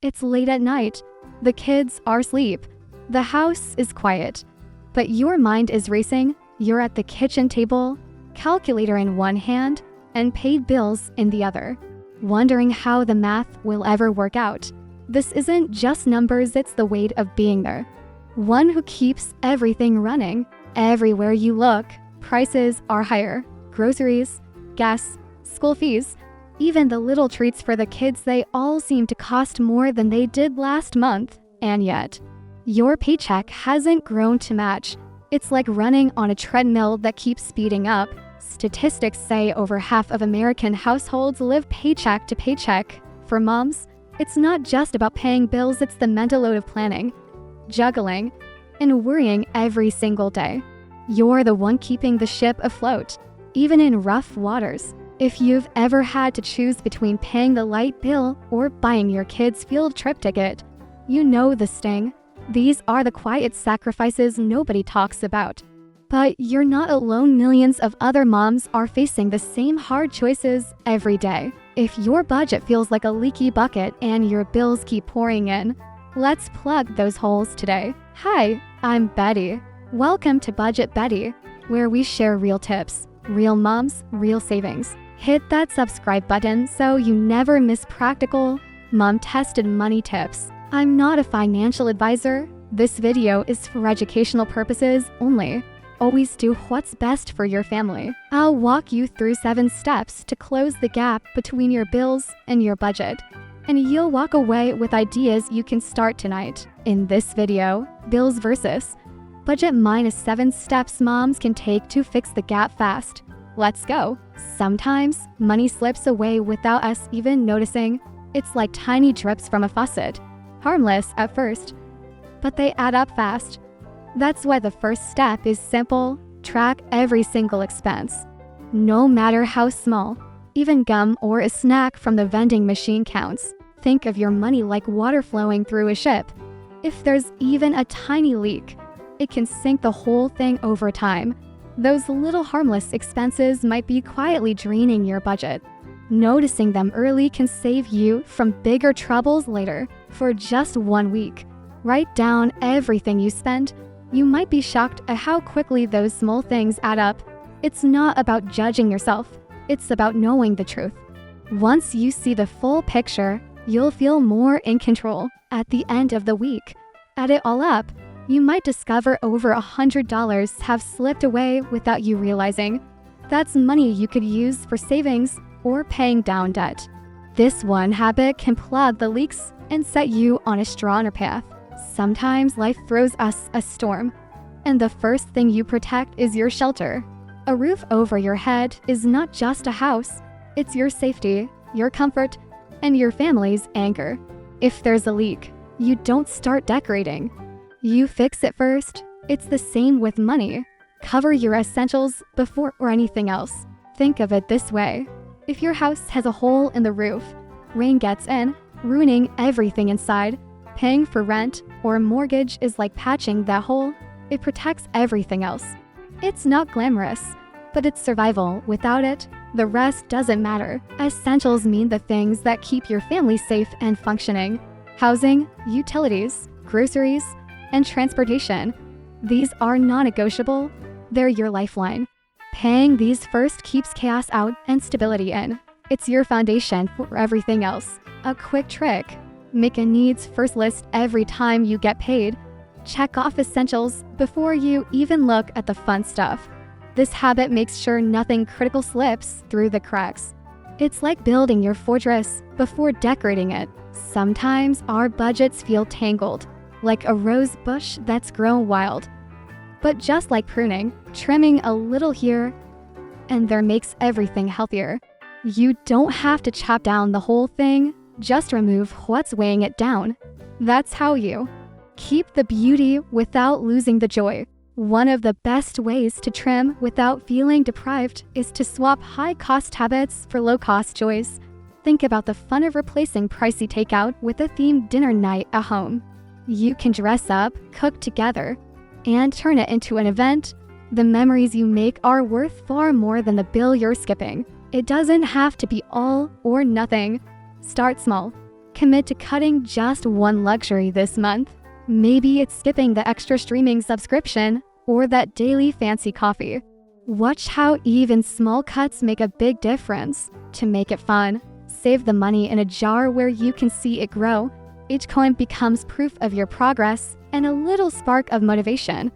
It's late at night. The kids are asleep. The house is quiet. But your mind is racing. You're at the kitchen table, calculator in one hand, and paid bills in the other, wondering how the math will ever work out. This isn't just numbers, it's the weight of being there. One who keeps everything running. Everywhere you look, prices are higher. Groceries, gas, school fees, even the little treats for the kids, they all seem to cost more than they did last month. And yet, your paycheck hasn't grown to match. It's like running on a treadmill that keeps speeding up. Statistics say over half of American households live paycheck to paycheck. For moms, it's not just about paying bills, it's the mental load of planning, juggling, and worrying every single day. You're the one keeping the ship afloat, even in rough waters. If you've ever had to choose between paying the light bill or buying your kids' field trip ticket, you know the sting. These are the quiet sacrifices nobody talks about. But you're not alone. Millions of other moms are facing the same hard choices every day. If your budget feels like a leaky bucket and your bills keep pouring in, let's plug those holes today. Hi, I'm Betty. Welcome to Budget Betty, where we share real tips, real moms, real savings. Hit that subscribe button so you never miss practical, mom-tested money tips. I'm not a financial advisor. This video is for educational purposes only. Always do what's best for your family. I'll walk you through 7 steps to close the gap between your bills and your budget, and you'll walk away with ideas you can start tonight. In this video, bills versus budget minus 7 steps moms can take to fix the gap fast. Let's go. Sometimes money slips away without us even noticing. It's like tiny drips from a faucet. Harmless at first, but they add up fast. That's why the first step is simple. Track every single expense, no matter how small. Even gum or a snack from the vending machine counts. Think of your money like water flowing through a ship. If there's even a tiny leak, it can sink the whole thing over time. Those little harmless expenses might be quietly draining your budget. Noticing them early can save you from bigger troubles later. For just 1 week, write down everything you spend. You might be shocked at how quickly those small things add up. It's not about judging yourself, it's about knowing the truth. Once you see the full picture, you'll feel more in control. At the end of the week, add it all up, you might discover over $100 have slipped away without you realizing. That's money you could use for savings or paying down debt. This one habit can plug the leaks and set you on a stronger path. Sometimes life throws us a storm, and the first thing you protect is your shelter. A roof over your head is not just a house, it's your safety, your comfort, and your family's anchor. If there's a leak, you don't start decorating. You fix it first. It's the same with money. Cover your essentials before or anything else. Think of it this way. If your house has a hole in the roof, rain gets in, ruining everything inside. Paying for rent or a mortgage is like patching that hole. It protects everything else. It's not glamorous, but it's survival. Without it, the rest doesn't matter. Essentials mean the things that keep your family safe and functioning. Housing, utilities, groceries, and transportation. These are non-negotiable. They're your lifeline. Paying these first keeps chaos out and stability in. It's your foundation for everything else. A quick trick: make a needs first list every time you get paid. Check off essentials before you even look at the fun stuff. This habit makes sure nothing critical slips through the cracks. It's like building your fortress before decorating it. Sometimes our budgets feel tangled, like a rose bush that's grown wild. But just like pruning, trimming a little here and there makes everything healthier. You don't have to chop down the whole thing, just remove what's weighing it down. That's how you keep the beauty without losing the joy. One of the best ways to trim without feeling deprived is to swap high-cost habits for low-cost joys. Think about the fun of replacing pricey takeout with a themed dinner night at home. You can dress up, cook together, and turn it into an event. The memories you make are worth far more than the bill you're skipping. It doesn't have to be all or nothing. Start small. Commit to cutting just one luxury this month. Maybe it's skipping the extra streaming subscription or that daily fancy coffee. Watch how even small cuts make a big difference. To make it fun, save the money in a jar where you can see it grow. Each coin becomes proof of your progress and a little spark of motivation.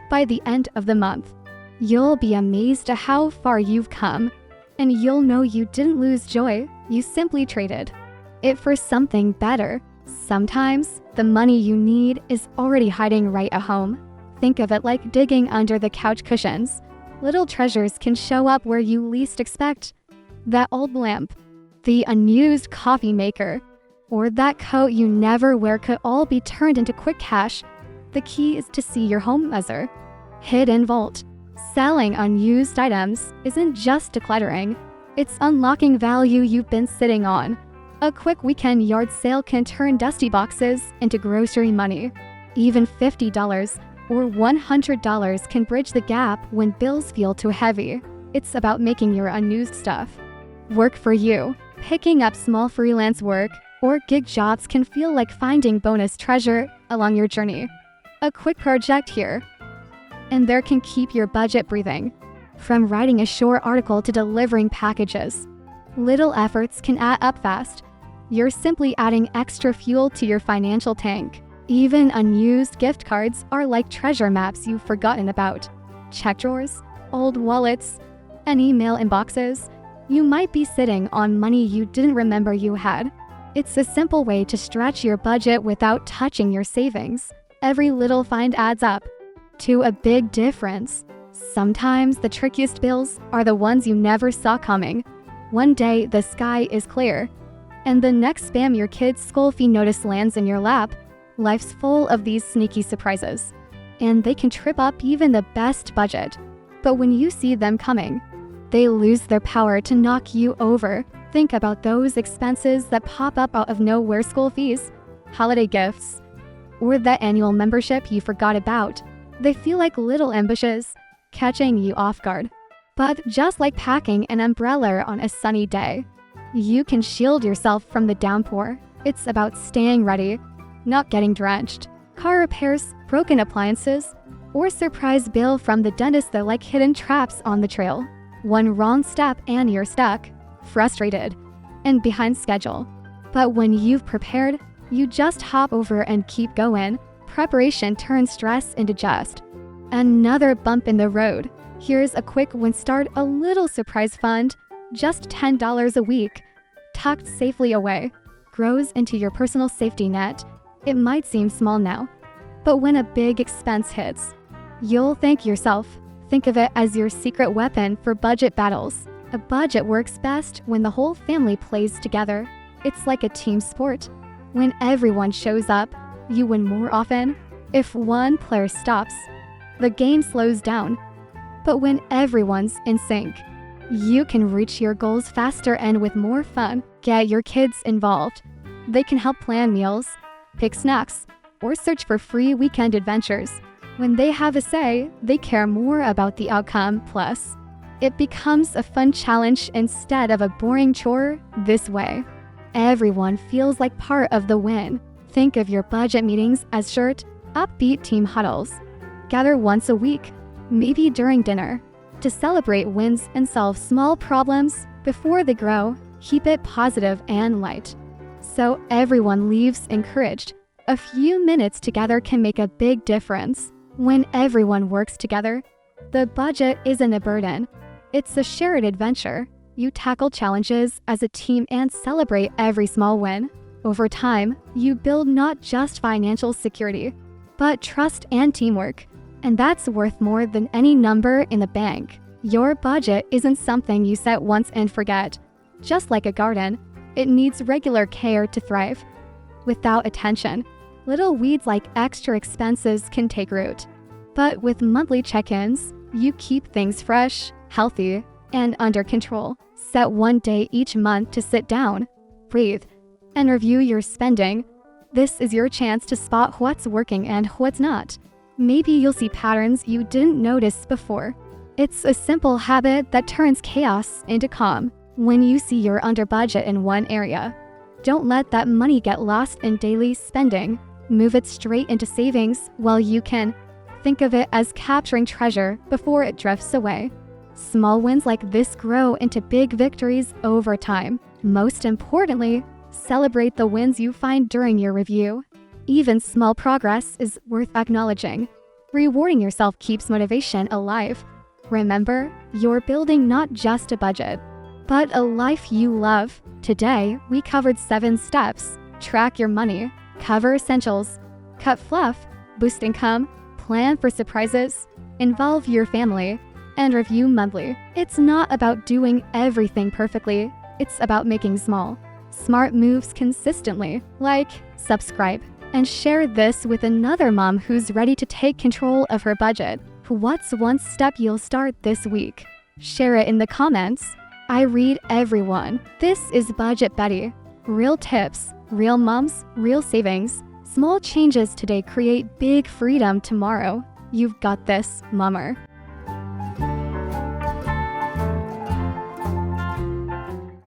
By the end of the month, you'll be amazed at how far you've come, and you'll know you didn't lose joy, you simply traded it for something better. Sometimes, the money you need is already hiding right at home. Think of it like digging under the couch cushions. Little treasures can show up where you least expect. That old lamp, the unused coffee maker, or that coat you never wear could all be turned into quick cash. The key is to see your home as a hidden vault. Selling unused items isn't just decluttering, it's unlocking value you've been sitting on. A quick weekend yard sale can turn dusty boxes into grocery money. Even $50 or $100 can bridge the gap when bills feel too heavy. It's about making your unused stuff work for you. Picking up small freelance work or gig jobs can feel like finding bonus treasure along your journey. A quick project here and there can keep your budget breathing. From writing a short article to delivering packages, little efforts can add up fast. You're simply adding extra fuel to your financial tank. Even unused gift cards are like treasure maps you've forgotten about. Check drawers, old wallets, and email inboxes. You might be sitting on money you didn't remember you had. It's a simple way to stretch your budget without touching your savings. Every little find adds up to a big difference. Sometimes the trickiest bills are the ones you never saw coming. One day the sky is clear, and the next spam your kid's school fee notice lands in your lap. Life's full of these sneaky surprises, and they can trip up even the best budget. But when you see them coming, they lose their power to knock you over. Think about those expenses that pop up out of nowhere: school fees, holiday gifts, or that annual membership you forgot about. They feel like little ambushes, catching you off guard. But just like packing an umbrella on a sunny day, you can shield yourself from the downpour. It's about staying ready, not getting drenched. Car repairs, broken appliances, or surprise bill from the dentist are like hidden traps on the trail. One wrong step and you're stuck, frustrated, and behind schedule. But when you've prepared, you just hop over and keep going. Preparation turns stress into just another bump in the road. Here's a quick win: start a little surprise fund, just $10 a week, tucked safely away, grows into your personal safety net. It might seem small now, but when a big expense hits, you'll thank yourself. Think of it as your secret weapon for budget battles. A budget works best when the whole family plays together. It's like a team sport. When everyone shows up, you win more often. If one player stops, the game slows down. But when everyone's in sync, you can reach your goals faster and with more fun. Get your kids involved. They can help plan meals, pick snacks, or search for free weekend adventures. When they have a say, they care more about the outcome. Plus, it becomes a fun challenge instead of a boring chore. This way, everyone feels like part of the win. Think of your budget meetings as short, upbeat team huddles. Gather once a week, maybe during dinner, to celebrate wins and solve small problems before they grow. Keep it positive and light, so everyone leaves encouraged. A few minutes together can make a big difference. When everyone works together, the budget isn't a burden. It's a shared adventure. You tackle challenges as a team and celebrate every small win. Over time, you build not just financial security, but trust and teamwork. And that's worth more than any number in the bank. Your budget isn't something you set once and forget. Just like a garden, it needs regular care to thrive. Without attention, little weeds like extra expenses can take root. But with monthly check-ins, you keep things fresh, healthy, and under control. Set one day each month to sit down, breathe, and review your spending. This is your chance to spot what's working and what's not. Maybe you'll see patterns you didn't notice before. It's a simple habit that turns chaos into calm. When you see you're under budget in one area, Don't let that money get lost in daily spending. Move it straight into savings while you can. Think of it as capturing treasure before it drifts away. Small wins like this grow into big victories over time. Most importantly, celebrate the wins you find during your review. Even small progress is worth acknowledging. Rewarding yourself keeps motivation alive. Remember, you're building not just a budget, but a life you love. Today, we covered 7 steps. Track your money, cover essentials, cut fluff, boost income, plan for surprises, involve your family, and review monthly. It's not about doing everything perfectly. It's about making smart moves consistently. Like, subscribe, and share this with another mom who's ready to take control of her budget. What's one step you'll start this week? Share it in the comments. I read everyone. This is Budget Betty. Real tips, real moms, real savings. Small changes today create big freedom tomorrow. You've got this, mommer.